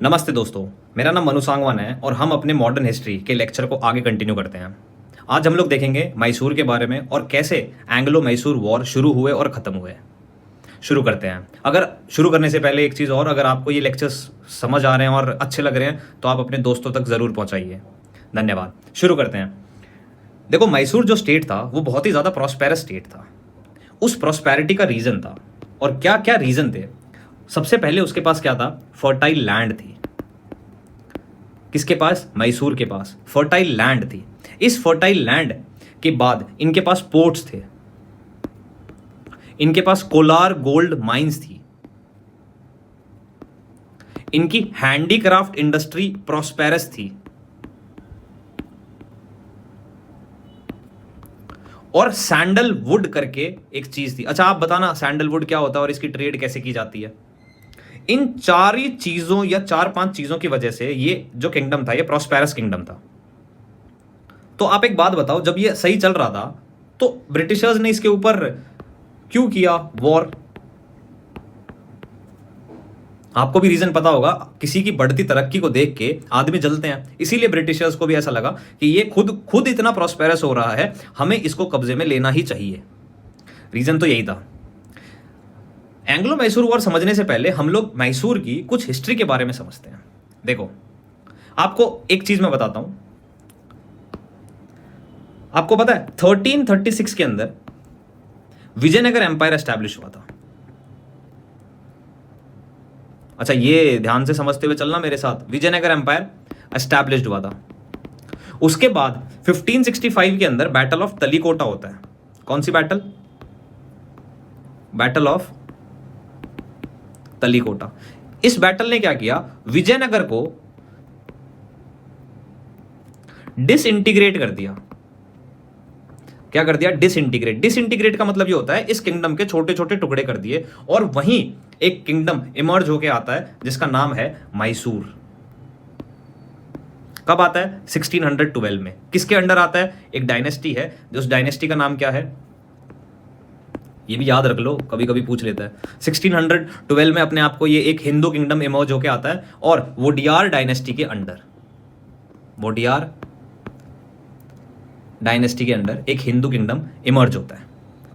नमस्ते दोस्तों, मेरा नाम मनु सांगवान है और हम अपने मॉडर्न हिस्ट्री के लेक्चर को आगे कंटिन्यू करते हैं। आज हम लोग देखेंगे मैसूर के बारे में और कैसे एंग्लो मैसूर वॉर शुरू हुए और ख़त्म हुए। शुरू करते हैं। अगर शुरू करने से पहले एक चीज़ और, अगर आपको ये लेक्चर्स समझ आ रहे हैं और अच्छे लग रहे हैं तो आप अपने दोस्तों तक ज़रूर पहुँचाइए। धन्यवाद। शुरू करते हैं। देखो, मैसूर जो स्टेट था वो बहुत ही ज़्यादा प्रॉस्पेरस स्टेट था। उस प्रॉस्पेरिटी का रीज़न था, और क्या क्या रीज़न थे। सबसे पहले उसके पास क्या था? फर्टाइल लैंड थी। किसके पास? मैसूर के पास फर्टाइल लैंड थी। इस फर्टाइल लैंड के बाद इनके पास पोर्ट्स थे, इनके पास कोलार गोल्ड माइंस थी, इनकी हैंडीक्राफ्ट इंडस्ट्री प्रॉस्पेरस थी, और सैंडलवुड करके एक चीज थी। अच्छा, आप बताना सैंडलवुड क्या होता है और इसकी ट्रेड कैसे की जाती है। इन चार ही चीजों या 4-5 चीजों की वजह से ये जो किंगडम था ये प्रॉस्पेरस किंगडम था। तो आप एक बात बताओ, जब ये सही चल रहा था तो ब्रिटिशर्स ने इसके ऊपर क्यों किया वॉर? आपको भी रीजन पता होगा। किसी की बढ़ती तरक्की को देख के आदमी जलते हैं, इसीलिए ब्रिटिशर्स को भी ऐसा लगा कि ये खुद इतना प्रॉस्पेरस हो रहा है, हमें इसको कब्जे में लेना ही चाहिए। रीजन तो यही था। एंग्लो मैसूर वॉर समझने से पहले हम लोग मैसूर की कुछ हिस्ट्री के बारे में समझते हैं। देखो, आपको एक चीज मैं बताता हूं। आपको पता है 1336 के अंदर विजयनगर एम्पायर एस्टैब्लिश हुआ था। अच्छा, ये ध्यान से समझते हुए चलना मेरे साथ। विजयनगर एम्पायर एस्टैब्लिश्ड हुआ था। उसके बाद 1565 के अंदर बैटल ऑफ तलीकोटा होता है। कौन सी बैटल? Battle of Talikota. इस बैटल ने क्या किया? विजयनगर को डिसइंटीग्रेट कर दिया। क्या कर दिया? डिसइंटीग्रेट। डिसइंटीग्रेट का मतलब ये होता है इस किंगडम के छोटे छोटे टुकड़े कर दिए, और वहीं एक किंगडम इमर्ज होके आता है जिसका नाम है मैसूर। कब आता है? 1612 में। किसके अंडर आता है? एक डायनेस्टी है, जो उस डायनेस्टी का नाम क्या है ये भी याद रख लो, कभी कभी पूछ लेता है। 1612 में अपने आप को ये एक हिंदू किंगडम इमर्ज होके आता है, और वोडियार डायनेस्टी के अंडर, वोडियार डायनेस्टी के अंडर एक हिंदू किंगडम इमर्ज होता है।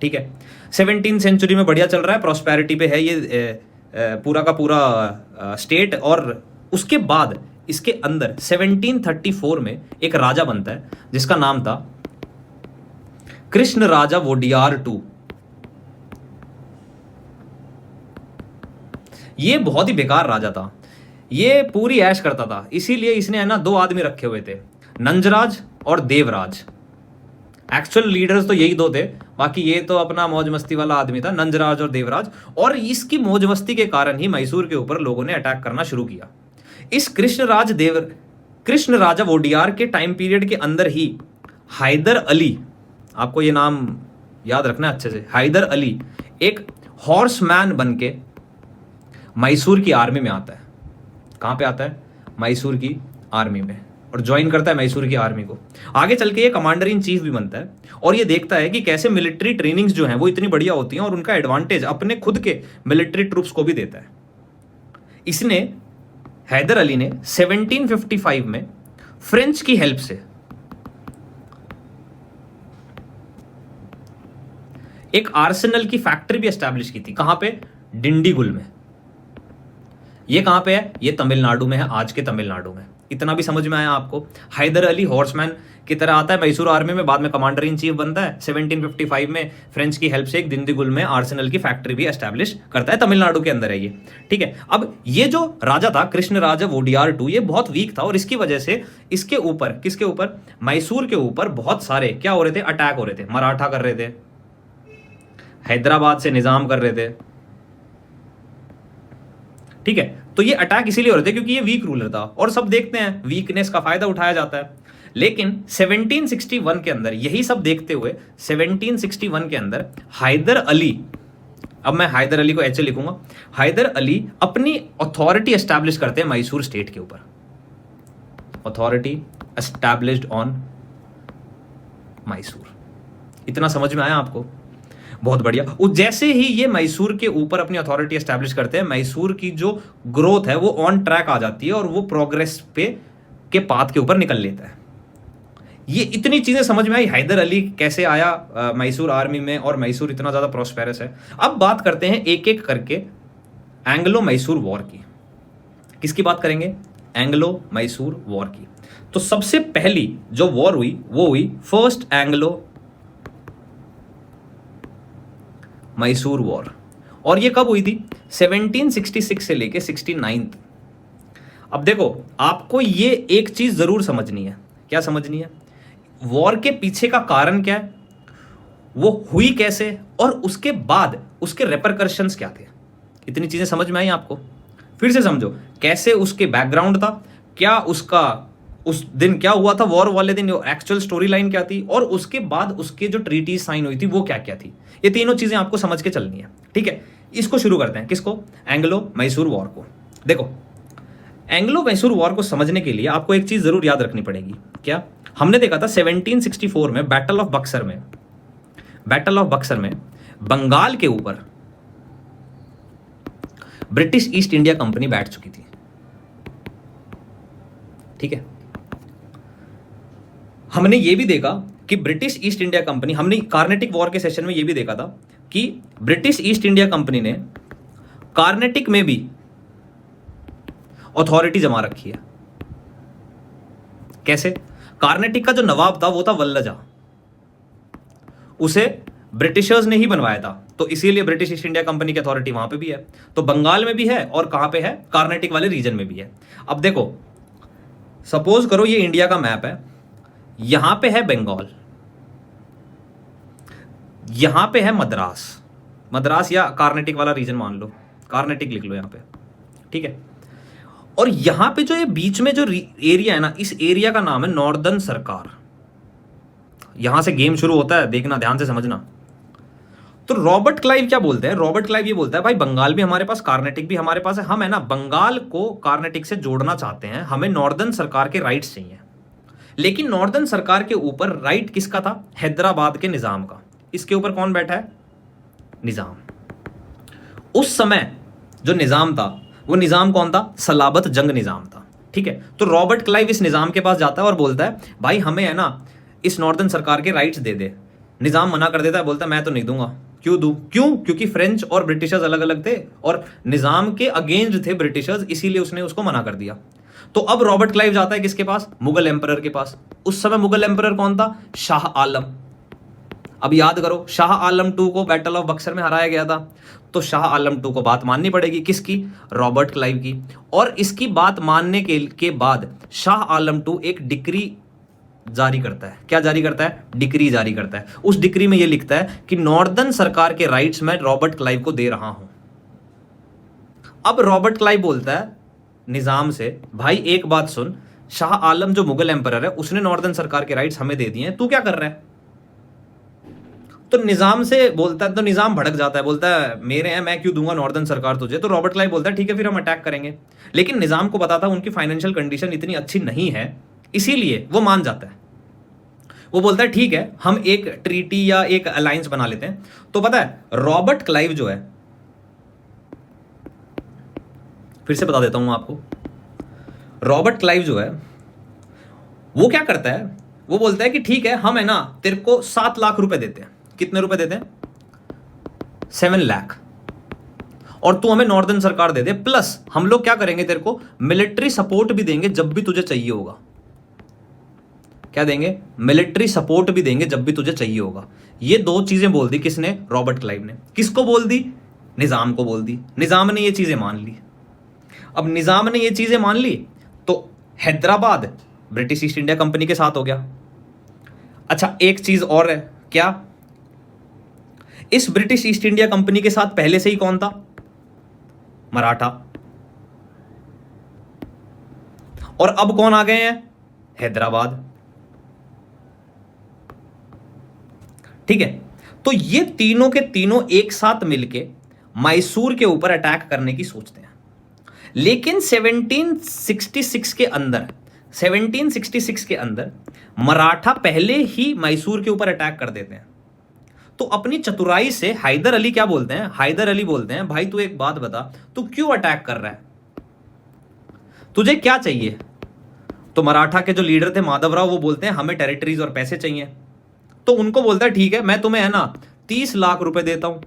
ठीक है, 17वीं सेंचुरी में बढ़िया चल रहा है, प्रॉस्पेरिटी पे है ये पूरा का पूरा स्टेट। और उसके बाद इसके अंदर 1734 में एक राजा बनता है जिसका नाम था कृष्ण राजा वोडियार टू। ये बहुत ही बेकार राजा था, ये पूरी ऐश करता था, इसीलिए इसने है ना 2 आदमी रखे हुए थे, नंजराज और देवराज। एक्चुअल लीडर्स तो यही 2 थे, बाकी ये तो अपना मौज मस्ती वाला आदमी था, नंजराज और देवराज। और इसकी मौज मस्ती के कारण ही मैसूर के ऊपर लोगों ने अटैक करना शुरू किया। इस कृष्ण राजा वोडियार के टाइम पीरियड के अंदर ही हैदर अली, आपको ये नाम याद रखना अच्छे से, हैदर अली एक हॉर्समैन बन के मैसूर की आर्मी में आता है। कहां पे आता है? मैसूर की आर्मी में, और ज्वाइन करता है मैसूर की आर्मी को। आगे चल के ये कमांडर इन चीफ भी बनता है, और ये देखता है कि कैसे मिलिट्री ट्रेनिंग्स जो हैं वो इतनी बढ़िया होती हैं, और उनका एडवांटेज अपने खुद के मिलिट्री ट्रूप्स को भी देता है। इसने, हैदर अली ने 1755 में फ्रेंच की हेल्प से एक आर्सेनल की फैक्ट्री भी एस्टैब्लिश की थी। कहां पे? डिंडीगुल में। ये कहां पे है? ये तमिलनाडु में है, आज के तमिलनाडु में। इतना भी समझ में आया आपको? हैदर अली हॉर्समैन की तरह आता है मैसूर आर्मी में, बाद में कमांडर इन चीफ बनता है। 1755 में फ्रेंच की हेल्प से एक दिंडीगुल में आर्सेनल की फैक्ट्री भी एस्टैब्लिश करता है। तमिलनाडु के अंदर है ये। ठीक है, अब ये जो राजा था कृष्ण राजा वोडियार टू, ये बहुत वीक था, और इसकी वजह से इसके ऊपर, किसके ऊपर? मैसूर के ऊपर बहुत सारे क्या हो रहे थे? अटैक हो रहे थे। मराठा कर रहे थे, हैदराबाद से निजाम कर रहे थे। ठीक है, तो ये अटैक इसीलिए हो रहे थे क्योंकि ये वीक रूलर था, और सब देखते हैं वीकनेस का फायदा उठाया जाता है। लेकिन 1761 के अंदर यही सब देखते हुए 1761 के अंदर हैदर अली, अब मैं हैदर अली को ऐसे लिखूंगा, हैदर अली अपनी अथॉरिटी एस्टैब्लिश करते हैं मैसूर स्टेट के ऊपर। Authority established on Mysore. इतना समझ में आया आपको? बहुत बढ़िया। जैसे ही ये मैसूर के ऊपर अपनी अथॉरिटी एस्टैब्लिश करते हैं, मैसूर की जो ग्रोथ है वो ऑन ट्रैक आ जाती है और वो प्रोग्रेस पे के पाथ के ऊपर निकल लेता है। ये इतनी चीजें समझ में आई, हैदर अली कैसे आया मैसूर आर्मी में और मैसूर इतना ज्यादा प्रॉस्पेरस है। अब बात करते हैं एक एक करके एंग्लो मैसूर वॉर की। किसकी बात करेंगे? एंग्लो मैसूर वॉर की। तो सबसे पहली जो वॉर हुई वो हुई फर्स्ट एंग्लो मैसूर वॉर। और ये कब हुई थी? 1766 से लेके 69। अब देखो, आपको ये एक चीज जरूर समझनी है। क्या समझनी है? वॉर के पीछे का कारण क्या है, वो हुई कैसे, और उसके बाद उसके रेपरकर्शंस क्या थे। इतनी चीजें समझ में आई आपको? फिर से समझो, कैसे उसके बैकग्राउंड था, क्या उसका उस दिन क्या हुआ था, वॉर वाले दिन एक्चुअल स्टोरी लाइन क्या थी, और उसके बाद उसके जो ट्रीटी साइन हुई थी वो क्या क्या थी। ये तीनों चीजें आपको समझ के चलनी है, ठीक है। इसको शुरू करते हैं। किसको? एंग्लो मैसूर वॉर को। देखो, एंग्लो मैसूर वॉर को समझने के लिए आपको एक चीज जरूर याद रखनी पड़ेगी। क्या? हमने देखा था 1764 में बैटल ऑफ बक्सर में बंगाल के ऊपर ब्रिटिश ईस्ट इंडिया कंपनी बैठ चुकी थी, ठीक है। हमने ये भी देखा कि ब्रिटिश ईस्ट इंडिया कंपनी, हमने कार्नेटिक वॉर के सेशन में ये भी देखा था कि ब्रिटिश ईस्ट इंडिया कंपनी ने कार्नेटिक में भी अथॉरिटी जमा रखी है। कैसे? कार्नेटिक का जो नवाब था वो था वल्लजा, उसे ब्रिटिशर्स ने ही बनवाया था, तो इसीलिए ब्रिटिश ईस्ट इंडिया कंपनी की अथॉरिटी वहां पे भी है। तो बंगाल में भी है और कहां पे है? कार्नेटिक वाले रीजन में भी है। अब देखो, सपोज करो ये इंडिया का मैप है, यहां पे है बंगाल, यहां पे है मद्रास या कार्नेटिक वाला रीजन मान लो, कार्नेटिक लिख लो यहां पे, ठीक है। और यहां पे जो ये बीच में जो एरिया है ना, इस एरिया का नाम है नॉर्दर्न सरकार। यहां से गेम शुरू होता है, देखना, ध्यान से समझना। तो रॉबर्ट क्लाइव क्या बोलते हैं? रॉबर्ट क्लाइव ये बोलता है, भाई बंगाल भी हमारे पास, कार्नेटिक भी हमारे पास है, हम है ना बंगाल को कार्नेटिक से जोड़ना चाहते हैं, हमें नॉर्दर्न सरकार के राइट्स चाहिए। लेकिन नॉर्दर्न सरकार के ऊपर राइट किसका था? हैदराबाद के निजाम का। इसके ऊपर कौन बैठा है? निजाम। उस समय जो निजाम था वो निजाम कौन था? सलाबत जंग निजाम था, ठीक है। तो रॉबर्ट क्लाइव इस निजाम के पास जाता है और बोलता है, भाई हमें है ना इस नॉर्दर्न सरकार के राइट्स दे दे। निजाम मना कर देता है, बोलता है मैं तो नहीं दूंगा। क्यों दूं? क्यों? क्योंकि फ्रेंच और ब्रिटिशर्स अलग अलग थे और निजाम के अगेंस्ट थे ब्रिटिशर्स, इसीलिए उसने उसको मना कर दिया। तो अब रॉबर्ट क्लाइव जाता है किसके पास? मुगल एम्परर के पास। उस समय मुगल एम्परर कौन था? शाह आलम। अब याद करो, शाह आलम 2 को बैटल ऑफ बक्सर में हराया गया था, तो शाह आलम 2 को बात माननी पड़ेगी। किसकी? रॉबर्ट क्लाइव की। और इसकी बात मानने के बाद शाह आलम 2 एक डिक्री जारी करता है। क्या जारी करता है? डिक्री जारी करता है। उस डिक्री में यह लिखता है कि नॉर्दर्न सरकार के राइट्स मैं रॉबर्ट क्लाइव को दे रहा हूं। अब रॉबर्ट क्लाइव बोलता है निजाम से, भाई एक बात सुन, शाह आलम जो मुगल एम्परर है उसने नॉर्दर्न सरकार के राइट्स हमें दे दिए हैं, तू क्या कर रहा है? तो निजाम से बोलता है, तो निजाम भड़क जाता है, बोलता है मेरे हैं, मैं क्यों दूंगा नॉर्दर्न सरकार तुझे। तो रॉबर्ट क्लाइव बोलता है ठीक है फिर हम अटैक करेंगे। लेकिन निजाम को पता था उनकी फाइनेंशियल कंडीशन इतनी अच्छी नहीं है, इसीलिए वो मान जाता है। वो बोलता है ठीक है हम एक ट्रीटी या एक अलायंस बना लेते हैं। तो पता है रॉबर्ट क्लाइव जो है, फिर से बता देता हूं आपको, रॉबर्ट क्लाइव जो है वो क्या करता है? वो बोलता है कि ठीक है हम है ना तेरे को 7 लाख रुपए देते हैं। कितने रुपए देते हैं? 7 लाख। और तू हमें नॉर्दर्न सरकार दे दे, प्लस हम लोग क्या करेंगे, तेरे को मिलिट्री सपोर्ट भी देंगे जब भी तुझे चाहिए होगा। क्या देंगे? मिलिट्री सपोर्ट भी देंगे जब भी तुझे चाहिए होगा। ये 2 चीजें बोल दी किसने? रॉबर्ट क्लाइव ने। किसको बोल दी? निजाम को बोल दी। निजाम ने ये चीजें मान ली। अब निजाम ने ये चीजें मान ली तो Hyderabad British east India company के साथ हो गया। अच्छा एक चीज और है, क्या? इस ब्रिटिश ईस्ट इंडिया कंपनी के साथ पहले से ही कौन था? मराठा। और अब कौन आ गए हैं? हैदराबाद। ठीक है, तो ये तीनों के तीनों एक साथ मिलके मैसूर के ऊपर अटैक करने की सोचते हैं। लेकिन 1766 के अंदर मराठा पहले ही मैसूर के ऊपर अटैक कर देते हैं। तो अपनी चतुराई से हैदर अली क्या बोलते हैं, हैदर अली बोलते हैं भाई तू एक बात बता, तू क्यों अटैक कर रहा है, तुझे क्या चाहिए। तो मराठा के जो लीडर थे माधवराव वो बोलते हैं हमें टेरिटरीज और पैसे चाहिए। तो उनको बोलता है ठीक है मैं तुम्हें है ना 30 लाख रुपए देता हूं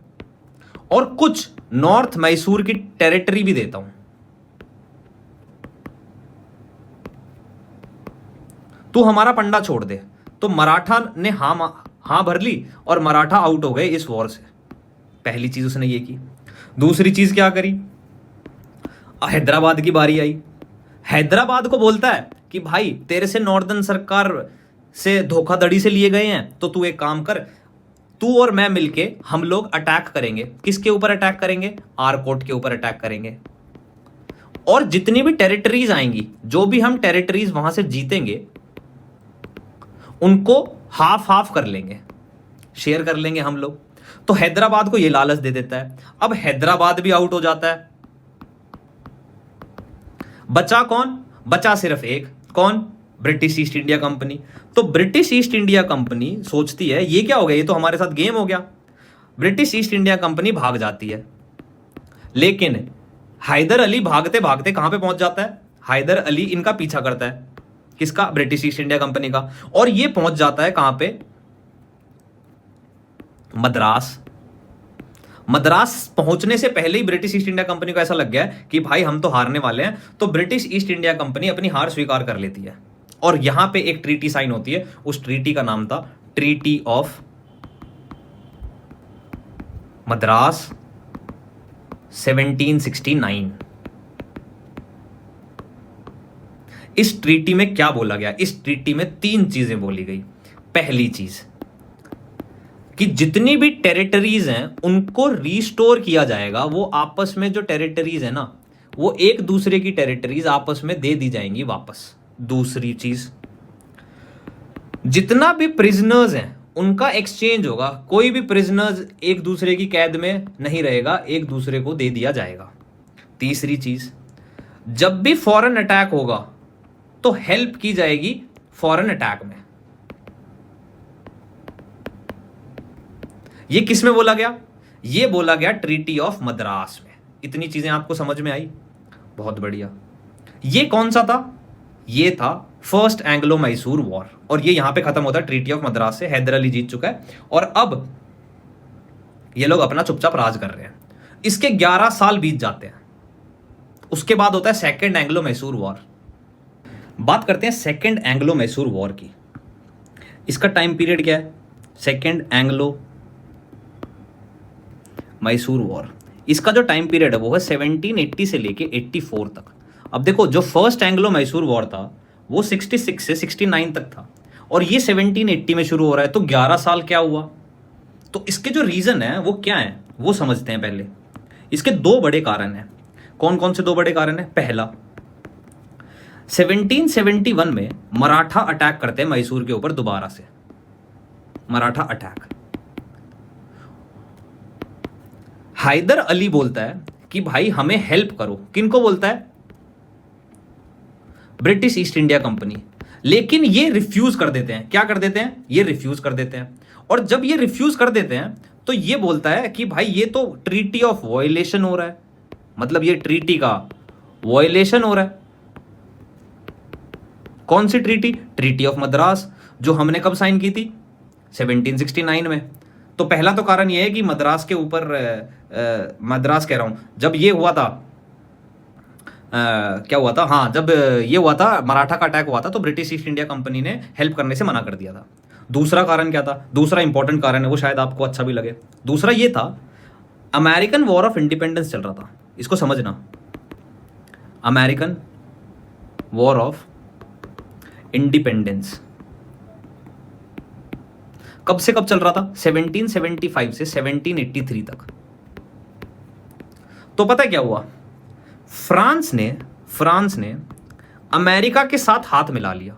और कुछ नॉर्थ मैसूर की टेरिटरी भी देता हूं, तू हमारा पंडा छोड़ दे। तो मराठा ने हां भर ली और मराठा आउट हो गए इस वॉर से। पहली चीज उसने ये की। दूसरी चीज क्या करी, हैदराबाद की बारी आई। हैदराबाद को बोलता है कि भाई तेरे से नॉर्दर्न सरकार से धोखाधड़ी से लिए गए हैं, तो तू एक काम कर, तू और मैं मिलके हम लोग अटैक करेंगे। किसके ऊपर अटैक करेंगे, आरकोट के ऊपर अटैक करेंगे। और जितनी भी टेरिटरीज आएंगी, जो भी हम टेरिटरीज वहां से जीतेंगे उनको हाफ हाफ कर लेंगे, शेयर कर लेंगे हम लोग। तो हैदराबाद को यह लालच दे देता है। अब हैदराबाद भी आउट हो जाता है। बचा कौन, बचा सिर्फ एक, कौन, ब्रिटिश ईस्ट इंडिया कंपनी। तो ब्रिटिश ईस्ट इंडिया कंपनी सोचती है ये क्या हो गया, ये तो हमारे साथ गेम हो गया। ब्रिटिश ईस्ट इंडिया कंपनी भाग जाती है। लेकिन हैदर अली भागते भागते कहां पे पहुंच जाता है, हैदर अली इनका पीछा करता है, किसका, ब्रिटिश ईस्ट इंडिया कंपनी का। और ये पहुंच जाता है कहां पे, मद्रास। मद्रास पहुंचने से पहले ही ब्रिटिश ईस्ट इंडिया कंपनी को ऐसा लग गया कि भाई हम तो हारने वाले हैं। तो ब्रिटिश ईस्ट इंडिया कंपनी अपनी हार स्वीकार कर लेती है और यहां पे एक ट्रीटी साइन होती है। उस ट्रीटी का नाम था ट्रीटी ऑफ मद्रास 1769। इस ट्रीटी में क्या बोला गया, इस ट्रीटी में 3 चीजें बोली गई। पहली चीज कि जितनी भी टेरिटरीज हैं उनको रीस्टोर किया जाएगा। वो आपस में जो टेरिटरीज है ना, वो एक दूसरे की टेरिटरीज आपस में दे दी जाएंगी वापस। दूसरी चीज, जितना भी प्रिजनर्स हैं उनका एक्सचेंज होगा। कोई भी प्रिजनर्स एक दूसरे की कैद में नहीं रहेगा, एक दूसरे को दे दिया जाएगा। तीसरी चीज, जब भी फॉरेन अटैक होगा तो हेल्प की जाएगी फॉरेन अटैक में। ये किस में बोला गया, ये बोला गया ट्रीटी ऑफ मद्रास में। इतनी चीजें आपको समझ में आई, बहुत बढ़िया। ये कौन सा था, ये था फर्स्ट एंग्लो मैसूर वॉर। और ये यहां पे खत्म होता है ट्रीटी ऑफ मद्रास से। हैदर अली जीत चुका है और अब ये लोग अपना चुपचाप राज कर रहे हैं। इसके 11 साल बीत जाते हैं। उसके बाद होता है सेकेंड एंग्लो मैसूर वॉर। बात करते हैं सेकेंड एंग्लो मैसूर वॉर की। इसका टाइम पीरियड क्या है, सेकेंड एंग्लो मैसूर वॉर। इसका जो टाइम पीरियड है वो है 1780 से लेके 84 तक। अब देखो, जो फर्स्ट एंग्लो मैसूर वॉर था वो 66 से 69 तक था और ये 1780 में शुरू हो रहा है। तो 11 साल क्या हुआ। तो इसके जो रीजन है वो क्या है वो समझते हैं पहले। इसके 2 बड़े कारण हैं। कौन कौन से 2 बड़े कारण हैं। पहला, 1771 में मराठा अटैक करते हैं मैसूर के ऊपर दोबारा से, मराठा अटैक। हैदर अली बोलता है कि भाई हमें हेल्प करो। किनको बोलता है, ब्रिटिश ईस्ट इंडिया कंपनी। लेकिन ये रिफ्यूज कर देते हैं। क्या कर देते हैं, ये रिफ्यूज कर देते हैं। और जब ये रिफ्यूज कर देते हैं तो ये बोलता है कि भाई ये तो ट्रीटी ऑफ वायलेशन हो रहा है, मतलब ये ट्रीटी का वायलेशन हो रहा है। कौन सी ट्रीटी, ट्रीटी ऑफ मद्रास, जो हमने कब साइन की थी, 1769 में। तो पहला तो कारण यह है कि मद्रास के ऊपर मद्रास कह रहा हूं, जब ये हुआ था क्या हुआ था, हाँ जब ये हुआ था मराठा का अटैक हुआ था तो ब्रिटिश ईस्ट इंडिया कंपनी ने हेल्प करने से मना कर दिया था। दूसरा कारण क्या था, दूसरा इंपॉर्टेंट कारण है, वो शायद आपको अच्छा भी लगे। दूसरा ये था, अमेरिकन वॉर ऑफ इंडिपेंडेंस चल रहा था। इसको समझना, अमेरिकन वॉर ऑफ इंडिपेंडेंस कब से कब चल रहा था, 1775 से 1783 तक। तो पता है क्या हुआ, फ्रांस ने अमेरिका के साथ हाथ मिला लिया,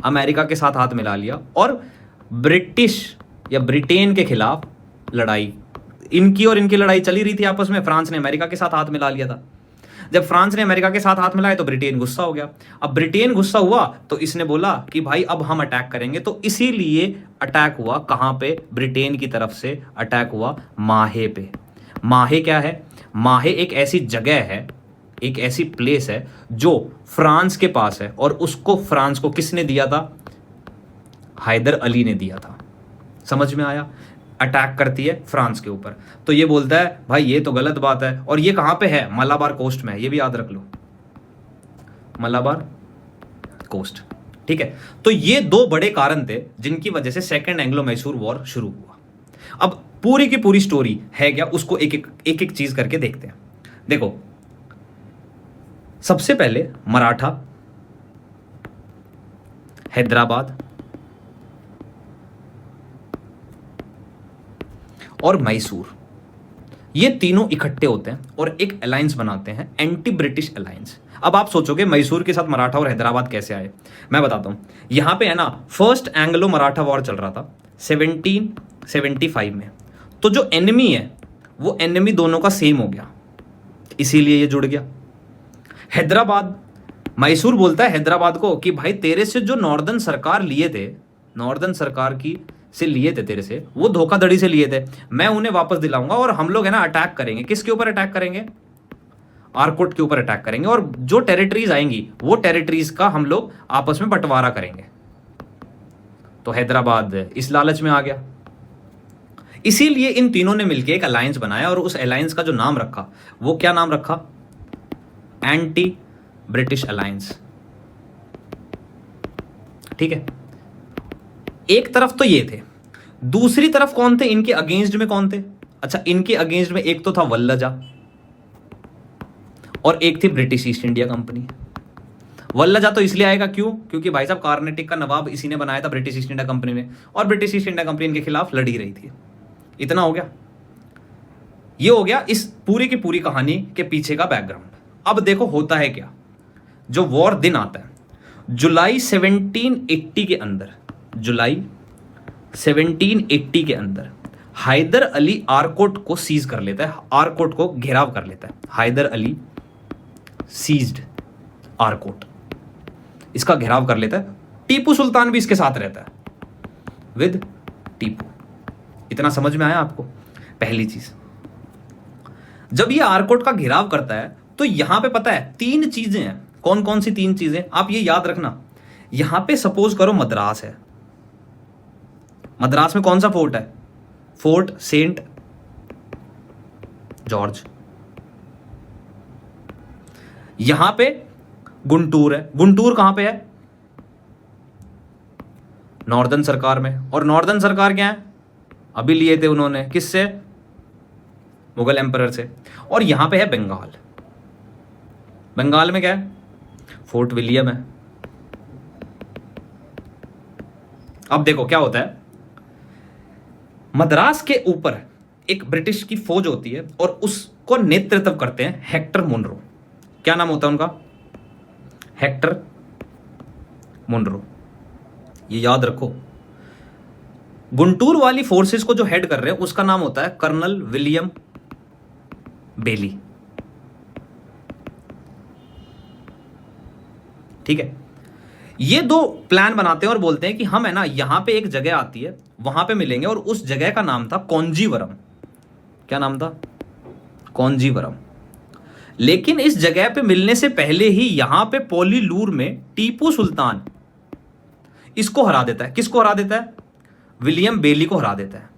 अमेरिका के साथ हाथ मिला लिया और ब्रिटिश या ब्रिटेन के खिलाफ लड़ाई, इनकी और इनकी लड़ाई चली रही थी आपस में। फ्रांस ने अमेरिका के साथ हाथ मिला लिया था। जब फ्रांस ने अमेरिका के साथ हाथ मिलाया तो ब्रिटेन गुस्सा हो गया। अब ब्रिटेन गुस्सा हुआ तो इसने बोला कि भाई अब हम अटैक करेंगे, तो इसीलिए अटैक हुआ कहां पे, ब्रिटेन की तरफ से अटैक हुआ माहे पे। माहे क्या है? माहे एक ऐसी जगह है, एक ऐसी प्लेस है जो फ्रांस के पास है, और उसको फ्रांस को किसने दिया था? हैदर अली ने दिया था। समझ में आया? अटैक करती है फ्रांस के ऊपर, तो ये बोलता है भाई ये तो गलत बात है, और ये कहां पे है? मलाबार कोस्ट में है, ये भी याद रख लो, मलाबार कोस्ट। ठीक है, तो ये दो बड़े कारण थे जिनकी वजह से सेकेंड एंग्लो मैसूर वॉर शुरू हुआ। अब पूरी की पूरी स्टोरी है क्या, उसको एक एक चीज करके देखते हैं। देखो, सबसे पहले मराठा, हैदराबाद और मैसूर, ये तीनों इकट्ठे होते हैं और एक अलायंस बनाते हैं, एंटी ब्रिटिश अलायंस। अब आप सोचोगे मैसूर के साथ मराठा और हैदराबाद कैसे आए? मैं बताता हूं। यहां पे है ना, फर्स्ट एंग्लो मराठा वॉर चल रहा था 1775 में, तो जो एनिमी है वो एनिमी दोनों का सेम हो गया, इसीलिए ये जुड़ गया। हैदराबाद, मैसूर बोलता है हैदराबाद को कि भाई तेरे से जो नॉर्दर्न सरकार लिए थे, नॉर्दर्न सरकार की से लिए थे तेरे से, वो धोखाधड़ी से लिए थे, मैं उन्हें वापस दिलाऊंगा, और हम लोग है ना अटैक करेंगे। किसके ऊपर अटैक करेंगे? आरकोट के ऊपर अटैक करेंगे, और जो टेरिटरीज आएंगी वो टेरिटरीज का हम लोग आपस में बंटवारा करेंगे। तो हैदराबाद इस लालच में आ गया, इसीलिए इन तीनों ने मिलकर एक अलायंस बनाया, और उस अलायंस का जो नाम रखा वो क्या नाम रखा? Anti British alliance. ठीक है, एक तरफ तो ये थे, दूसरी तरफ कौन थे? इनके अगेंस्ट में कौन थे? अच्छा, इनके अगेंस्ट में एक तो था वल्लजा, और एक थी ब्रिटिश ईस्ट इंडिया कंपनी। वल्लजा तो इसलिए आएगा क्यों? क्योंकि भाई साहब कार्नेटिक का नवाब इसी ने बनाया था, ब्रिटिश ईस्ट इंडिया कंपनी ने, और ब्रिटिश ईस्ट इंडिया कंपनी इनके खिलाफ लड़ी रही थी। इतना हो गया, ये हो गया इस पूरी की पूरी कहानी के पीछे का बैकग्राउंड। अब देखो होता है क्या, जो वॉर दिन आता है जुलाई 1780 के अंदर, जुलाई 1780 के अंदर हैदर अली आरकोट को सीज कर लेता है, आरकोट को घेराव कर लेता है। हैदर अली सीज्ड आरकोट, इसका घेराव कर लेता है। टीपू सुल्तान भी इसके साथ रहता है, विद टीपू। इतना समझ में आया आपको? पहली चीज, जब ये आरकोट का घेराव करता है तो यहां पे पता है तीन चीजें हैं। कौन कौन सी तीन चीजें? आप ये याद रखना। यहां पे सपोज करो मद्रास है, मद्रास में कौन सा फोर्ट है? Fort Saint George. यहां पे गुंटूर है, गुंटूर कहां पे है? नॉर्दर्न सरकार में, और नॉर्दर्न सरकार क्या है? अभी लिए थे उन्होंने, किससे? मुगल एम्परर से। और यहां पे है बंगाल, बंगाल में क्या है? फोर्ट विलियम है। अब देखो क्या होता है, मद्रास के ऊपर एक ब्रिटिश की फौज होती है, और उसको नेतृत्व करते हैं हेक्टर मुनरो। क्या नाम होता है उनका? हेक्टर मुनरो, ये याद रखो। गुंटूर वाली फोर्सेस को जो हेड कर रहे हैं उसका नाम होता है कर्नल विलियम बेली। ठीक है, ये दो प्लान बनाते हैं और बोलते हैं कि हम है ना यहां पे एक जगह आती है, वहां पे मिलेंगे, और उस जगह का नाम था कौंजीवरम। क्या नाम था? कौंजीवरम। लेकिन इस जगह पे मिलने से पहले ही यहां पे पोलीलूर में टीपू सुल्तान इसको हरा देता है। किसको हरा देता है? विलियम बेली को हरा देता है।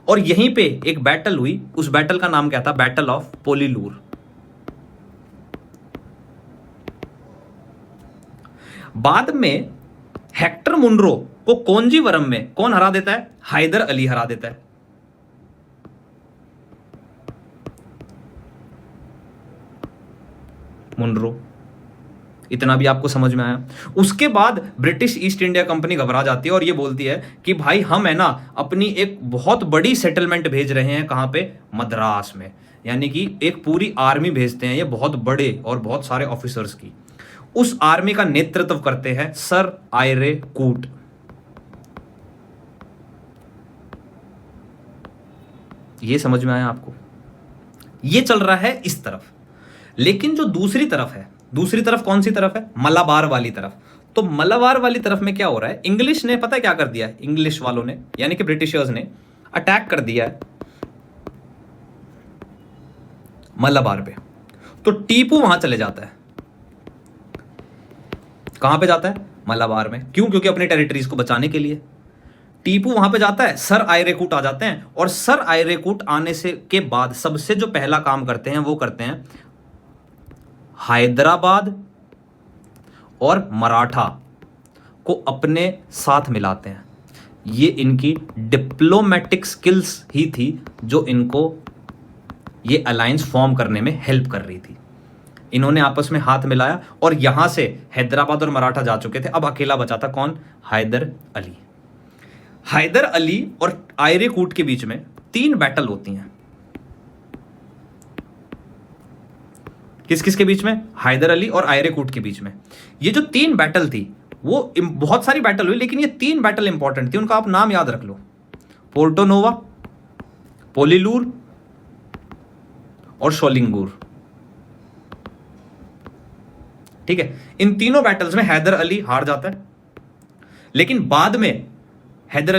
और यहीं पे एक बैटल हुई, उस बैटल का नाम क्या था? Battle of Pollilur. बाद में हेक्टर मुनरो को कौंजीवरम में कौन हरा देता है? हैदर अली हरा देता है। मुनरो, इतना भी आपको समझ में आया? उसके बाद ब्रिटिश ईस्ट इंडिया कंपनी घबरा जाती है और ये बोलती है कि भाई हम है ना अपनी एक बहुत बड़ी सेटलमेंट भेज रहे हैं। कहां पे? मद्रास में। यानी कि एक पूरी आर्मी भेजते हैं, ये बहुत बड़े और बहुत सारे ऑफिसर्स की। उस आर्मी का नेतृत्व करते हैं सर आयरे कूट। ये समझ में आया आपको? ये चल रहा है इस तरफ। लेकिन जो दूसरी तरफ है, दूसरी तरफ कौन सी तरफ है? मलाबार वाली तरफ। तो मलाबार वाली तरफ में क्या हो रहा है? इंग्लिश ने पता है क्या कर दिया है? इंग्लिश वालों ने यानी कि ब्रिटिशर्स ने अटैक कर दिया है मलाबार पे। तो टीपू वहां चले जाता है। कहां पे जाता है? मलाबार में। क्यों? क्योंकि अपनी टेरिटरीज को बचाने के लिए टीपू वहां पे जाता है। सर आयरेकूट आ जाते हैं, और सर आयरेकूट आने से के बाद सबसे जो पहला काम करते हैं वो करते हैं हैदराबाद और मराठा को अपने साथ मिलाते हैं। ये इनकी डिप्लोमेटिक स्किल्स ही थी जो इनको ये अलायंस फॉर्म करने में हेल्प कर रही थी। इन्होंने आपस में हाथ मिलाया और यहां से हैदराबाद और मराठा जा चुके थे। अब अकेला बचा था कौन? हैदर अली। हैदर अली और आयरेकूट के बीच में 3 बैटल होती हैं। किस किस के बीच में? हैदर अली और आयरेकूट के बीच में। ये जो 3 बैटल थी वो बहुत सारी बैटल हुई, लेकिन ये 3 बैटल इंपॉर्टेंट थी। उनका आप नाम याद रख लो, पोर्टो नोवा, पोलीलूर और शोलिंगूर। ठीक है, इन तीनों बैटल्स में हैदर अली हार जाता है, लेकिन बाद में हैदर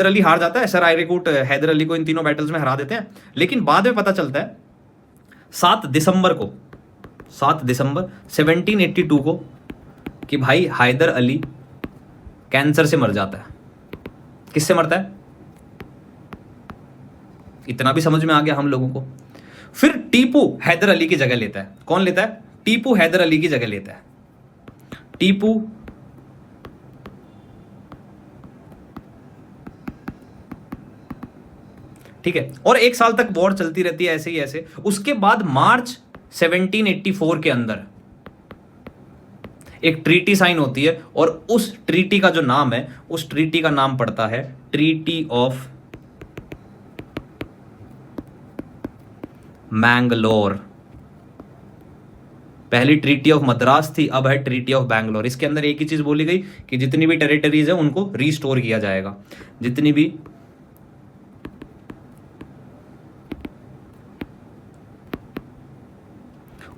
अली हार जाता है। सर आयरेकूट हैदर अली को इन तीनों बैटल्स में हरा देते हैं, लेकिन बाद में पता चलता है 7 दिसंबर 1782 को कि भाई हैदर अली कैंसर से मर जाता है। किससे मरता है? इतना भी समझ में आ गया हम लोगों को। फिर टीपू हैदर अली की जगह लेता है। कौन लेता है? टीपू हैदर अली की जगह लेता है। टीपू ठीक है, और 1 साल तक वॉर चलती रहती है ऐसे ही ऐसे। उसके बाद मार्च 1784 के अंदर एक ट्रीटी साइन होती है, और उस ट्रीटी का जो नाम है, उस ट्रीटी का नाम पड़ता है ट्रीटी ऑफ मैंगलोर। पहली ट्रीटी ऑफ मद्रास थी, अब है ट्रीटी ऑफ बैंगलोर। इसके अंदर एक ही चीज बोली गई कि जितनी भी टेरिटरीज है उनको रीस्टोर किया जाएगा, जितनी भी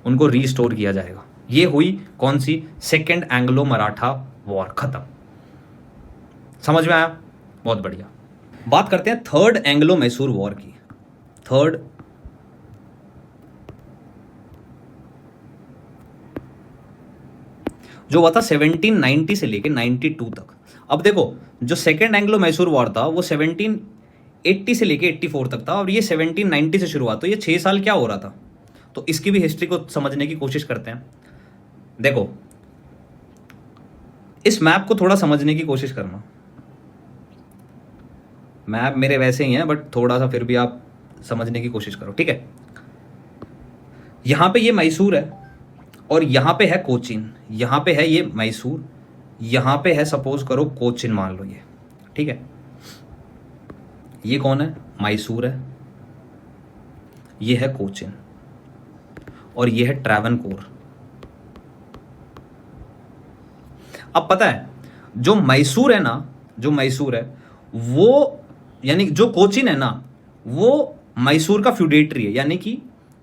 उनको रीस्टोर किया जाएगा। ये हुई कौन सी? Second Anglo Maratha war. खत्म। समझ में आया? बहुत बढ़िया। बात करते हैं थर्ड एंग्लो मैसूर वॉर की। थर्ड जो हुआ था 1790 से लेके 92 तक। अब देखो, जो सेकेंड एंग्लो मैसूर वॉर था वो 1780 से लेके 84 तक था, और ये 1790 से शुरुआत। तो ये 6 साल क्या हो रहा था? तो इसकी भी हिस्ट्री को समझने की कोशिश करते हैं। देखो, इस मैप को थोड़ा समझने की कोशिश करना। मैप मेरे वैसे ही हैं, बट थोड़ा सा फिर भी आप समझने की कोशिश करो, ठीक है? यहां पे ये मैसूर है, और यहां पे है कोचीन। यहां पे है ये मैसूर, यहां पे है सपोज करो कोचिन, मान लो ये, ठीक है? ये कौन है? मैसूर है, ये है कोचिन, और ये है ट्रैवनकोर। अब पता है, जो मैसूर है ना, जो मैसूर है वो, यानी जो कोचिन है ना, वो मैसूर का फ्यूडेटरी है, यानी कि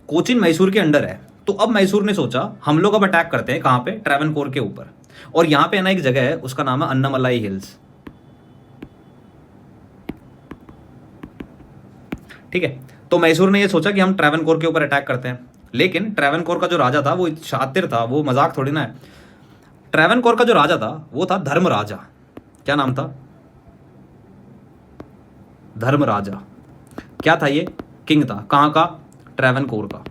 कोचिन मैसूर के अंडर है। तो अब मैसूर ने सोचा हम लोग अब अटैक करते हैं। कहां पे? ट्रैवनकोर के ऊपर। और यहां पे है ना एक जगह है, उसका नाम है अन्नामलाई हिल्स, ठीक है? तो मैसूर ने ये सोचा कि हम ट्रैवनकोर के ऊपर अटैक करते हैं, लेकिन ट्रैवनकोर का जो राजा था वो शातिर था, वो मजाक थोड़ी ना है। ट्रैवनकोर का जो राजा था वो था धर्मराजा। क्या नाम था? धर्मराजा। क्या था ये? किंग था। कहां का? ट्रैवनकोर का।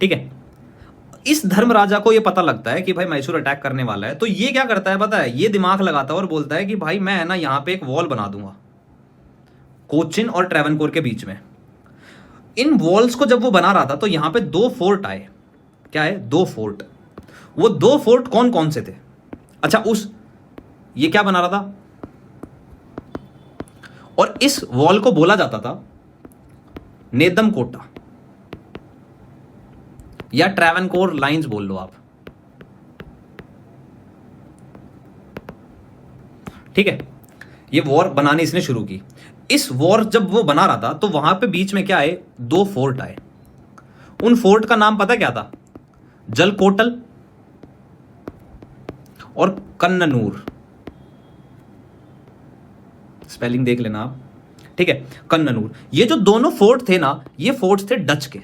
ठीक है, इस धर्मराजा को ये पता लगता है कि भाई मैसूर अटैक करने वाला है। तो ये क्या करता है पता है? ये दिमाग लगाता है और बोलता है कि भाई मैं है ना यहां पे एक वॉल बना दूंगा कोचिन और ट्रैवनकोर के बीच में। इन वॉल्स को जब वो बना रहा था तो यहां पे 2 फोर्ट आए। क्या है? 2 फोर्ट। वो 2 फोर्ट कौन कौन से थे? अच्छा, ये क्या बना रहा था, और इस वॉल को बोला जाता था नेदम कोटा, या ट्रैवनकोर लाइंस बोल लो आप, ठीक है? ये वॉर बनानी इसने शुरू की। इस वॉर जब वो बना रहा था तो वहां पे बीच में क्या आए, 2 फोर्ट आए। उन फोर्ट का नाम पता क्या था? जलकोटल और कन्ननूर। स्पेलिंग देख लेना आप, ठीक है। कन्ननूर, ये जो दोनों फोर्ट थे ना, ये फोर्ट थे डच के।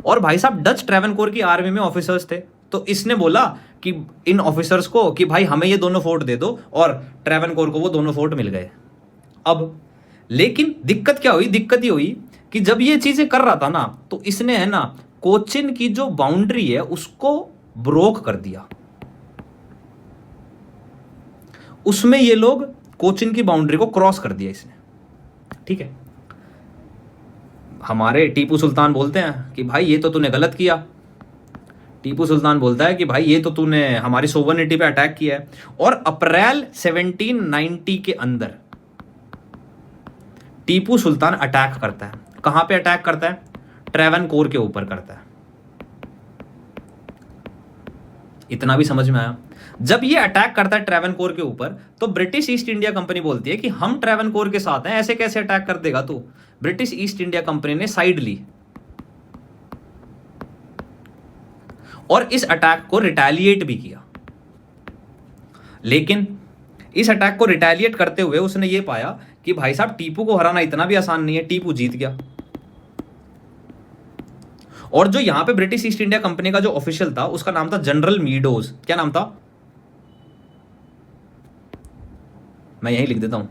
और भाई साहब डच ट्रेवनकोर की आर्मी में ऑफिसर्स थे, तो इसने बोला कि इन ऑफिसर्स को कि भाई हमें ये दोनों फोर्ट दे दो, और ट्रेवनकोर को वो दोनों फोर्ट मिल गए। अब लेकिन दिक्कत क्या हुई? दिक्कत ये हुई कि जब ये चीजें कर रहा था ना, तो इसने है ना कोचिन की जो बाउंड्री है उसको ब्रोक कर दिया। उसमें ये लोग कोचिन की बाउंड्री को क्रॉस कर दिया इसने, ठीक है। हमारे टीपू सुल्तान बोलते हैं कि भाई ये तो तूने गलत किया। टीपू सुल्तान बोलता है कि भाई ये तो तूने हमारी सोवर्निटी पे अटैक किया है। और अप्रैल 1790 के अंदर टीपू सुल्तान अटैक करता है। कहां पे अटैक करता है? ट्रेवनकोर के ऊपर करता है। इतना भी समझ में आया? जब ये अटैक करता है ट्रेवनकोर के ऊपर, तो ब्रिटिश ईस्ट इंडिया कंपनी बोलती है कि हम ट्रेवनकोर के साथ हैं, ऐसे कैसे अटैक कर देगा तू? ब्रिटिश ईस्ट इंडिया कंपनी ने साइड ली और इस अटैक को रिटेलिएट भी किया। लेकिन इस अटैक को रिटेलिएट करते हुए उसने ये पाया कि भाई साहब टीपू को हराना इतना भी आसान नहीं है, टीपू जीत गया। और जो यहां पे ब्रिटिश ईस्ट इंडिया कंपनी का जो ऑफिशियल था उसका नाम था जनरल मीडोज। क्या नाम था? मैं यही लिख देता हूं,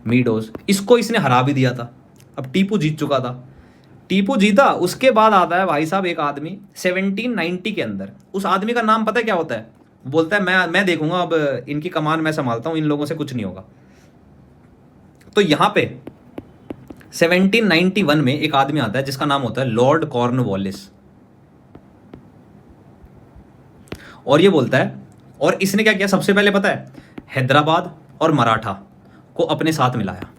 मीडोज। इसको इसने हरा भी दिया था। अब टीपू जीत चुका था। टीपू जीता, उसके बाद आता है भाई साहब एक आदमी 1790 के अंदर। उस आदमी का नाम पता है क्या होता है? बोलता है मैं देखूंगा, अब इनकी कमान मैं संभालता हूं, इन लोगों से कुछ नहीं होगा। तो यहां पे 1791 में एक आदमी आता है जिसका नाम होता है लॉर्ड कॉर्नवालिस। और ये बोलता है, और इसने क्या किया सबसे पहले पता है? हैदराबाद और मराठा को अपने साथ मिलाया।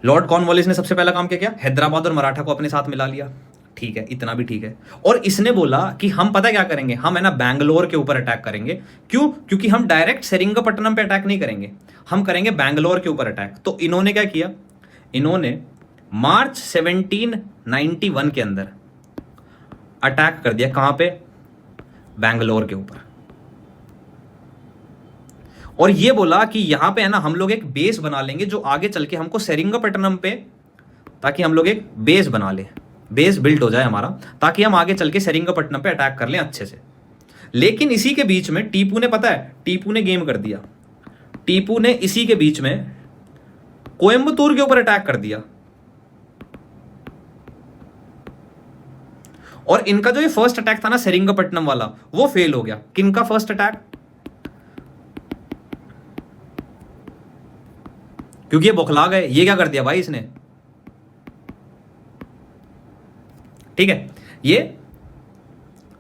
लॉर्ड कॉर्नवालिस ने सबसे पहला काम क्या किया? हैदराबाद और मराठा को अपने साथ मिला लिया। ठीक है, इतना भी ठीक है। और इसने बोला कि हम पता क्या करेंगे, हम है ना बैंगलोर के ऊपर अटैक करेंगे। क्यों? क्योंकि हम डायरेक्ट सेरिंगपट्टनम पे अटैक नहीं करेंगे, हम करेंगे बैंगलोर के ऊपर अटैक। तो इन्होंने क्या किया? इन्होंने मार्च 1791 के अंदर अटैक कर दिया। कहां पे? बैंगलोर के ऊपर। और ये बोला कि यहां पे है ना हम लोग एक बेस बना लेंगे जो आगे चल के हमको सेरिंगपट्टनम पे, ताकि हम लोग एक बेस बना ले, बेस बिल्ड हो जाए हमारा, ताकि हम आगे चल के सेरिंगपट्टनम पे अटैक कर लें अच्छे से। लेकिन इसी के बीच में टीपू ने, पता है, टीपू ने गेम कर दिया। टीपू ने इसी के बीच में कोयंबतूर के ऊपर अटैक कर दिया। और इनका जो ये फर्स्ट अटैक था ना सेरिंगपट्टनम वाला, वो फेल हो गया। किनका फर्स्ट अटैक? क्योंकि ये बौखला गए। ये क्या कर दिया भाई इसने? ठीक है, ये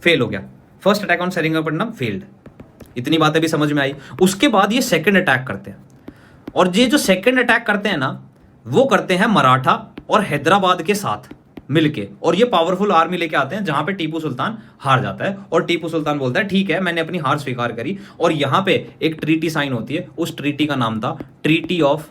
फेल हो गया। First attack on Seringapatam failed. इतनी बातें भी समझ में आई। उसके बाद ये सेकंड अटैक करते हैं, और ये जो सेकंड अटैक करते हैं ना, वो करते हैं मराठा और हैदराबाद के साथ मिलके। और ये पावरफुल आर्मी लेके आते हैं जहां पे टीपू सुल्तान हार जाता है। और टीपू सुल्तान बोलता है ठीक है, मैंने अपनी हार स्वीकार करी। और यहां पे एक ट्रीटी साइन होती है। उस ट्रीटी का नाम था ट्रीटी ऑफ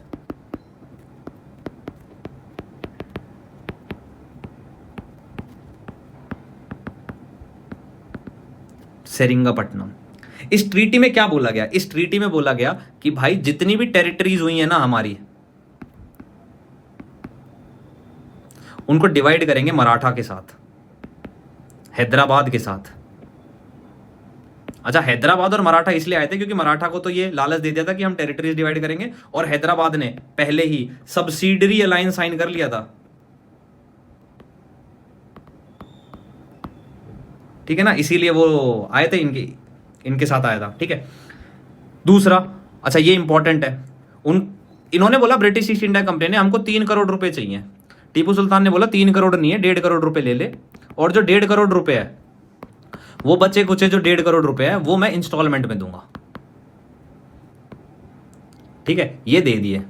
सेरिंगपट्टनम। इस ट्रीटी में क्या बोला गया? इस ट्रीटी में बोला गया कि भाई जितनी भी टेरिटरीज हुई है ना हमारी, उनको डिवाइड करेंगे मराठा के साथ, हैदराबाद के साथ। अच्छा, हैदराबाद और मराठा इसलिए आए थे क्योंकि मराठा को तो ये लालच दे दिया था कि हम टेरिटरीज डिवाइड करेंगे, और हैदराबाद ने पहले ही सब्सिडरी अलायंस साइन कर लिया था। ठीक है ना, इसीलिए वो आए थे, इनके साथ आया था। ठीक है। दूसरा, अच्छा ये इंपॉर्टेंट है, इन्होंने बोला ब्रिटिश ईस्ट इंडिया कंपनी ने हमको 3 करोड़ रुपए चाहिए। टीपू सुल्तान ने बोला 3 करोड़ नहीं है, 1.5 करोड़ रुपए ले ले, और जो 1.5 करोड़ रुपए है वो बचे कुछ जो 1.5 करोड़ रुपए है वो मैं इंस्टॉलमेंट में दूंगा। ठीक है, ये दे दिए।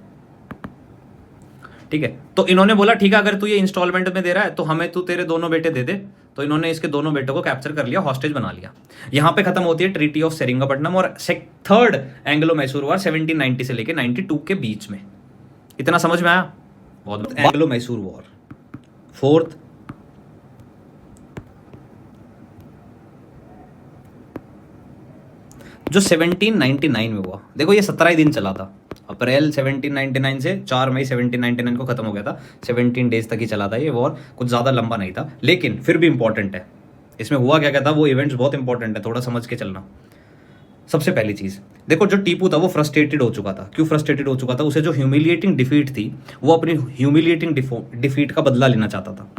ठीक है, तो इन्होंने बोला ठीक है, अगर तू ये इंस्टॉलमेंट में दे रहा है तो हमें तू तेरे दोनों बेटे दे दे। तो इन्होंने इसके दोनों बेटों को कैप्चर कर लिया, हॉस्टेज बना लिया। यहां पे खत्म होती है ट्रीटी ऑफ सेरिंगपट्टनम और थर्ड एंग्लो मैसूर वॉर 1790 से लेके 92 के बीच में। इतना समझ में आया? बहुत। एंग्लो मैसूर वॉर फोर्थ, जो 1799 में हुआ, देखो ये 17 ही दिन चला था। अप्रैल 1799 से 4 मई 1799 को खत्म हो गया था। 17 डेज तक ही चला था ये वॉर, कुछ ज़्यादा लंबा नहीं था, लेकिन फिर भी इंपॉर्टेंट है। इसमें हुआ क्या क्या था, वो इवेंट्स बहुत इंपॉर्टेंट है, थोड़ा समझ के चलना। सबसे पहली चीज़ देखो, जो टीपू था वो फ्रस्ट्रेटेड हो चुका था। क्यों फ्रस्ट्रेटेड हो चुका था? उसे जो ह्यूमिलिएटिंग डिफीट थी, वो अपनी ह्यूमिलिएटिंग डिफीट का बदला लेना चाहता था।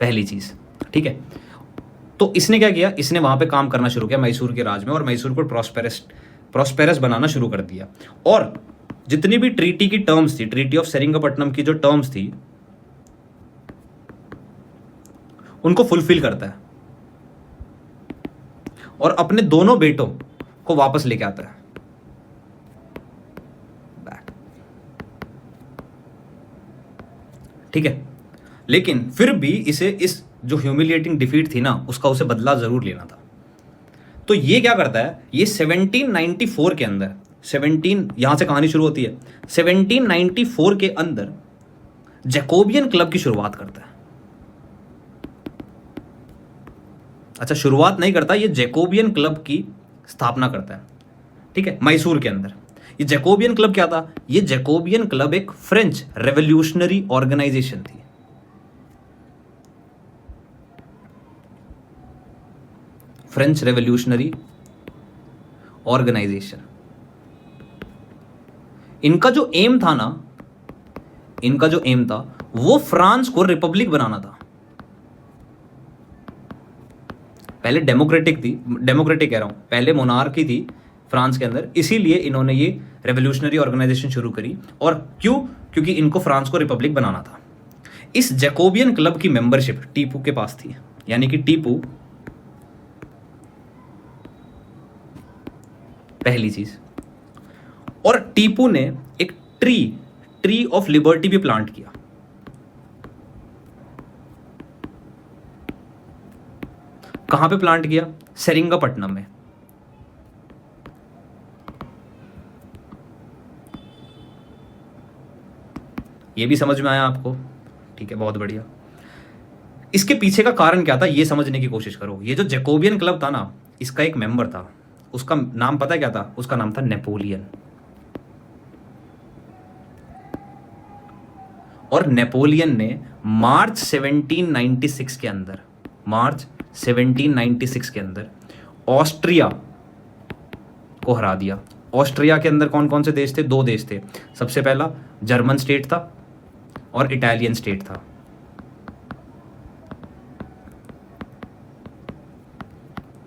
पहली चीज़, ठीक है। तो इसने क्या किया, इसने वहां पे काम करना शुरू किया मैसूर के राज में, और मैसूर को प्रॉस्पेरस बनाना शुरू कर दिया। और जितनी भी ट्रीटी की टर्म्स थी, ट्रीटी ऑफ सेरिंगपट्टनम की जो टर्म्स थी, उनको फुलफिल करता है और अपने दोनों बेटों को वापस लेके आता है बैक, ठीक है। लेकिन फिर भी इसे इस जो ह्यूमिलिएटिंग डिफीट थी ना, उसका उसे बदला जरूर लेना था। तो ये क्या करता है, ये 1794 के अंदर, 17 यहां से कहानी शुरू होती है, 1794 के अंदर जैकोबियन क्लब की शुरुआत करता है। अच्छा, शुरुआत नहीं करता, ये जैकोबियन क्लब की स्थापना करता है, ठीक है, मैसूर के अंदर। ये जैकोबियन क्लब क्या था? ये जैकोबियन क्लब एक फ्रेंच रेवोल्यूशनरी ऑर्गेनाइजेशन थी। French revolutionary organisation. इनका जो एम था ना, इनका जो एम था वो फ्रांस को रिपब्लिक बनाना था। पहले डेमोक्रेटिक कह रहा हूं, पहले मोनार्की थी फ्रांस के अंदर, इसीलिए इन्होंने ये रेवोल्यूशनरी ऑर्गेनाइजेशन शुरू करी। और क्यों? क्योंकि इनको फ्रांस को रिपब्लिक बनाना था। इस जैकोबियन क्लब की मेंबरशिप टीपू के पास थी, यानी कि टीपू, पहली चीज। और टीपू ने एक ट्री ऑफ लिबर्टी भी प्लांट किया। कहां पे प्लांट किया? सेरिंगपट्टनम में। ये भी समझ में आया आपको? ठीक है, बहुत बढ़िया। इसके पीछे का कारण क्या था, ये समझने की कोशिश करो। ये जो जैकोबियन क्लब था ना, इसका एक मेंबर था, उसका नाम पता है क्या था? उसका नाम था नेपोलियन। और नेपोलियन ने मार्च 1796 के अंदर ऑस्ट्रिया को हरा दिया। ऑस्ट्रिया के अंदर कौन कौन से देश थे? 2 देश थे। सबसे पहला जर्मन स्टेट था और इटालियन स्टेट था।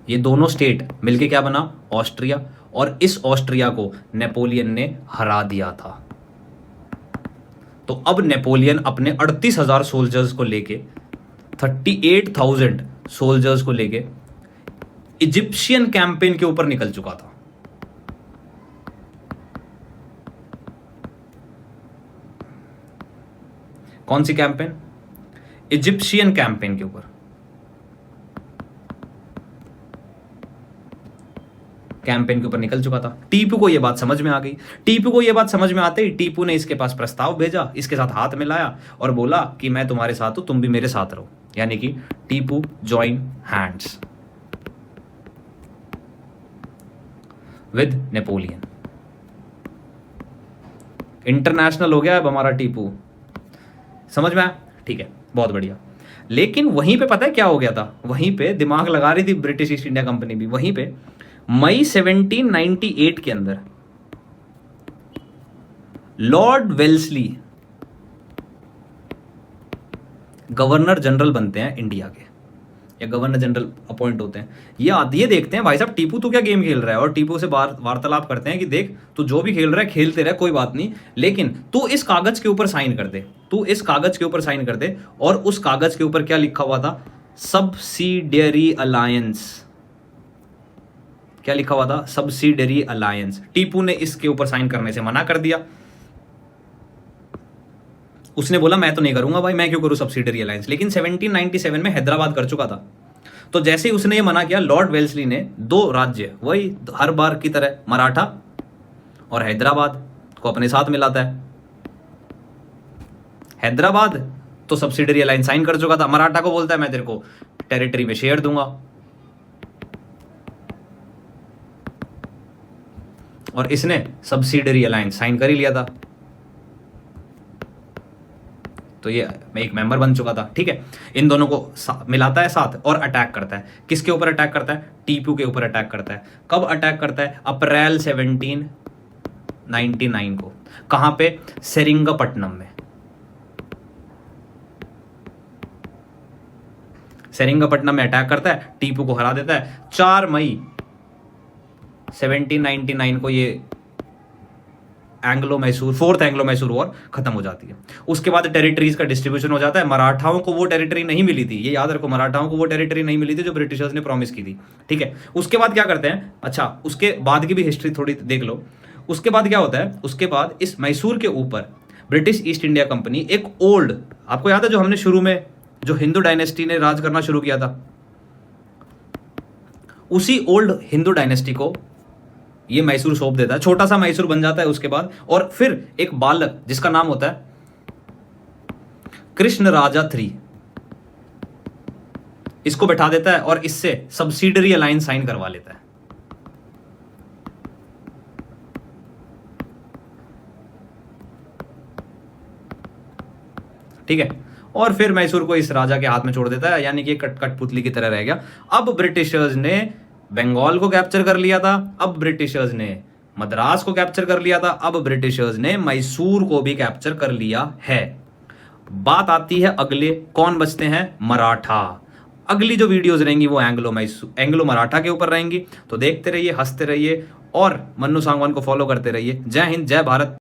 ये दोनों स्टेट मिलके क्या बना? ऑस्ट्रिया। और इस ऑस्ट्रिया को नेपोलियन ने हरा दिया था। तो अब नेपोलियन अपने 38,000 सोल्जर्स को लेके, 38,000 सोल्जर्स को लेके इजिप्शियन कैंपेन के ऊपर निकल चुका था। कौन सी कैंपेन? इजिप्शियन कैंपेन के ऊपर। कैंपेन के ऊपर निकल चुका था। टीपू को यह बात समझ में आ गई। टीपू को यह बात समझ में आते ही टीपू ने इसके पास प्रस्ताव भेजा, इसके साथ हाथ मिलाया और बोला कि मैं तुम्हारे साथ हूं, तुम भी मेरे साथ रहो। यानी कि Tipu join hands with Napoleon. International हो गया अब हमारा टीपू। समझ में आया? ठीक है, बहुत बढ़िया। लेकिन वहीं पे पता है क्या हो गया था? वहीं पे दिमाग लगा रही थी ब्रिटिश ईस्ट इंडिया कंपनी भी। वहीं पे मई 1798 के अंदर लॉर्ड वेल्सली गवर्नर जनरल बनते हैं इंडिया के, या गवर्नर जनरल अपॉइंट होते हैं। ये देखते हैं भाई साहब टीपू तू क्या गेम खेल रहा है, और टीपू से वार्तालाप करते हैं कि देख तू जो भी खेल रहा है खेलते रह, कोई बात नहीं, लेकिन तू इस कागज के ऊपर साइन कर दे, तू इस कागज के ऊपर साइन कर दे। और उस कागज के ऊपर क्या लिखा हुआ था? Subsidiary alliance. क्या लिखा हुआ था? Subsidiary alliance. टीपू ने इसके ऊपर साइन करने से मना कर दिया। उसने बोला मैं तो नहीं करूंगा भाई, मैं क्यों करूं सब्सिडरी अलायंस, लेकिन 1797 में हैदराबाद कर चुका था। तो जैसे ही उसने ये मना किया, लॉर्ड वेल्सली ने दो राज्य, वही हर बार की तरह मराठा और हैदराबाद को अपने साथ मिलाता है। हैदराबाद तो सब्सिडरी अलायंस साइन कर चुका था, मराठा को बोलता है मैं तेरे को टेरिटरी में शेयर दूंगा, और इसने सब्सिडरी अलायंस साइन कर ही लिया था। तो ये एक मेंबर बन चुका था, ठीक है। इन दोनों को मिलाता है साथ और अटैक करता है। किसके ऊपर अटैक करता है? टीपू के ऊपर अटैक करता है। कब अटैक करता है? अप्रैल 1799 को। कहां पे? सेरिंगपट्टनम में। सेरिंगपट्टनम में अटैक करता है, टीपू को हरा देता है। 4 मई 1799 को ये फोर्थ एंग्लो मैसूर वॉर खत्म हो जाती है। उसके बाद टेरिटरीज का डिस्ट्रीब्यूशन हो जाता है। मराठाओं को वो टेरिटरी नहीं मिली थी, ये याद रखो, मराठाओं को वो टेरिटरी नहीं मिली थी जो ब्रिटिशर्स ने प्रॉमिस की थी, ठीक है। उसके बाद क्या करते हैं, अच्छा उसके बाद की भी हिस्ट्री थोड़ी देख लो। उसके बाद क्या होता है, उसके बाद इस मैसूर के ऊपर ब्रिटिश ईस्ट इंडिया कंपनी एक ओल्ड, आपको याद है जो हमने शुरू में जो हिंदू डायनेस्टी ने राज करना शुरू किया था, उसी ओल्ड हिंदू डायनेस्टी को ये मैसूर सौंप देता है। छोटा सा मैसूर बन जाता है उसके बाद, और फिर एक बालक जिसका नाम होता है कृष्ण राजा 3, इसको बैठा देता है और इससे सब्सिडरी अलायंस साइन करवा लेता है। ठीक है, और फिर मैसूर को इस राजा के हाथ में छोड़ देता है, यानी कि कठपुतली की तरह रह गया। अब ब्रिटिशर्स ने बंगाल को कैप्चर कर लिया था, अब ब्रिटिशर्स ने मद्रास को कैप्चर कर लिया था, अब ब्रिटिशर्स ने मैसूर को भी कैप्चर कर लिया है। बात आती है अगले, कौन बचते हैं? मराठा। अगली जो वीडियोस रहेंगी वो एंग्लो मराठा के ऊपर रहेंगी। तो देखते रहिए, हंसते रहिए और मन्नू सांगवान को फॉलो करते रहिए। जय हिंद, जय भारत।